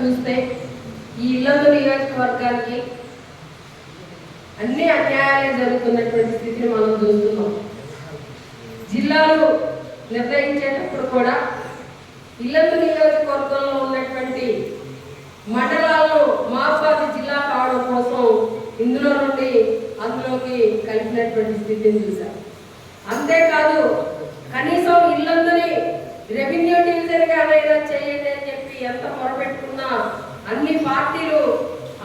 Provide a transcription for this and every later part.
చూస్తే ఈ ఇల్లందు నియోజకవర్గానికి అన్ని అన్యాయాలే జరుగుతున్నటువంటి స్థితిని మనం చూస్తున్నాం. జిల్లాలు నిర్ణయించేటప్పుడు కూడా ఇల్లందు నియోజకవర్గంలో ఉన్నటువంటి మండలాలను మహబాద్ జిల్లా కావడం కోసం ఇందులో నుండి అందులోకి కలిపినటువంటి స్థితిని చూశాం. అంతేకాదు కనీసం ఇల్లందుని రెవెన్యూ డివిజన్గా ఏదైనా చేయండి అని చెప్పి ఎంత మొరపెట్టుకున్నా అన్ని పార్టీలు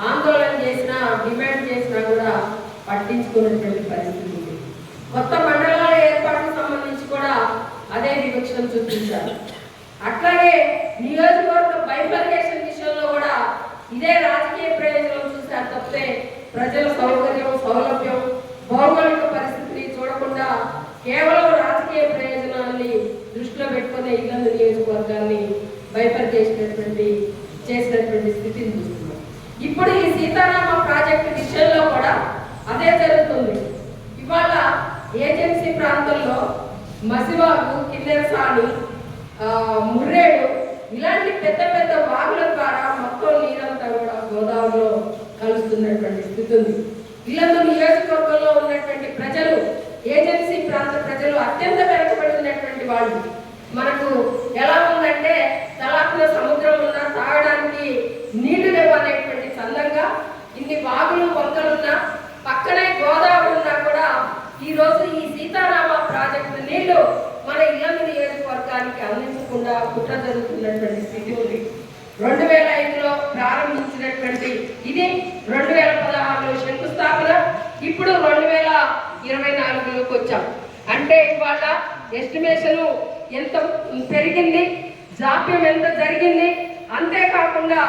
ఆందోళన చేసినా డిమాండ్ చేసినా కూడా పట్టించుకున్నటువంటి పరిస్థితి ఉంది. కొత్త మండలాల ఏర్పాటుకు సంబంధించి కూడా అదే వివక్షను చూపించారు. అట్లాగే నియోజకవర్గ బైఫర్కేషన్ విషయంలో కూడా ఇదే రాజకీయ ప్రయోజనం చూశారు తప్పితే ప్రజల సౌకర్యం సౌలభ్యం భౌగోళిక పరిస్థితిని చూడకుండా కేవలం రాజకీయ ప్రయోజనాన్ని దృష్టిలో పెట్టుకునే ఇల్లందు నియోజకవర్గాన్ని చేసినటువంటి స్థితిని చూస్తున్నాం. ఇప్పుడు ఈ సీతారామ ప్రాజెక్టు విషయంలో కూడా అదే జరుగుతుంది. ఇవాళ ఏజెన్సీ ప్రాంతంలో మసివాగు, కిన్నెరసాని, ముర్రేడు ఇలాంటి పెద్ద పెద్ద వాగుల ద్వారా మొత్తం నీరంతా కూడా గోదావరిలో కలుస్తున్నటువంటి స్థితి ఉంది. ఇల్లందు నియోజకవర్గంలో ఉన్నటువంటి ప్రజలు, ఏజెన్సీ ప్రాంత ప్రజలు అత్యంత వెనుకబడినటువంటి వాళ్ళు. మనకు ఎలా ఉందంటే తలాపున సముద్రం ఉన్నా తాగడానికి నీళ్లు లేవనేటువంటి సందంగా ఇన్ని వాగులు వంకలున్నా పక్కనే గోదావరి ఉన్నా కూడా ఈ రోజు ఈ సీతారామ ప్రాజెక్టు నీళ్లు మన ఇల్లందు నియోజకవర్గానికి అందించకుండా కుట్ర జరుగుతున్నటువంటి స్థితి ఉంది. 2005లో ప్రారంభించినటువంటి ఇది 2016లో శంకుస్థాపన, ఇప్పుడు 2024లోకి వచ్చాం. అంటే ఇవాళ ఎస్టిమేషన్ ఎంత పెరిగింది, జాప్యం ఎంత జరిగింది, అంతేకాకుండా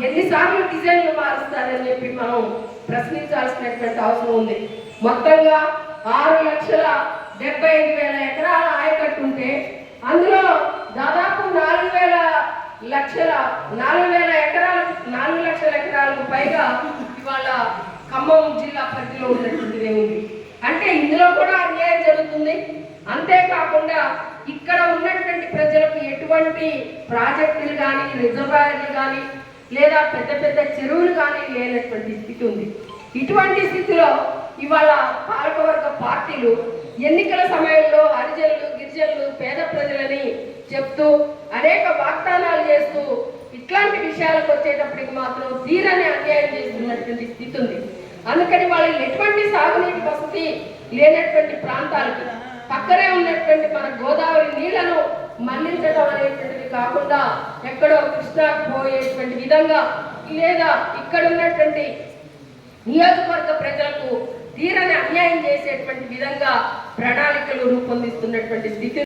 ఎన్నిసార్లు డిజైన్లు మారుస్తారని చెప్పి మనం ప్రశ్నించాల్సినటువంటి అవసరం ఉంది. మొత్తంగా 6,75,000 ఎకరాల ఆయకట్టు ఉంటే అందులో దాదాపు 4,000 ఎకరాలకు పైగా ఇవాళ ఖమ్మం జిల్లా పరిధిలో ఉన్నటువంటిదే ఉంది. అంటే ఇందులో కూడా అన్యాయం జరుగుతుంది. అంతేకాకుండా ఇక్కడ ఉన్నటువంటి ప్రజలకు ఎటువంటి ప్రాజెక్టులు కానీ రిజర్వాయర్లు కానీ లేదా పెద్ద పెద్ద చెరువులు కానీ లేనటువంటి స్థితి ఉంది. ఇటువంటి స్థితిలో ఇవాళ పాలకవర్గ పార్టీలు ఎన్నికల సమయంలో హరిజనులు, గిరిజనులు, పేద ప్రజలని చెప్తూ అనేక వాగ్దానాలు చేస్తూ ఇట్లాంటి విషయాలకు వచ్చేటప్పటికి మాత్రం తీరని అన్యాయం చేస్తున్నటువంటి స్థితి ఉంది. అందుకని వాళ్ళు ఎటువంటి సాగునీటి వసతి లేనటువంటి ప్రాంతాలకి పక్కనే ఉన్నటువంటి మన గోదావరి నీళ్లను మళ్లించడం అనేటువంటిది కాకుండా ఎక్కడో కృష్ణాకు పోయేటువంటి విధంగా లేదా ఇక్కడ ఉన్నటువంటి నియోజకవర్గ ప్రజలకు తీరని అన్యాయం చేసేటువంటి విధంగా ప్రణాళికలు రూపొందిస్తున్నటువంటి స్థితి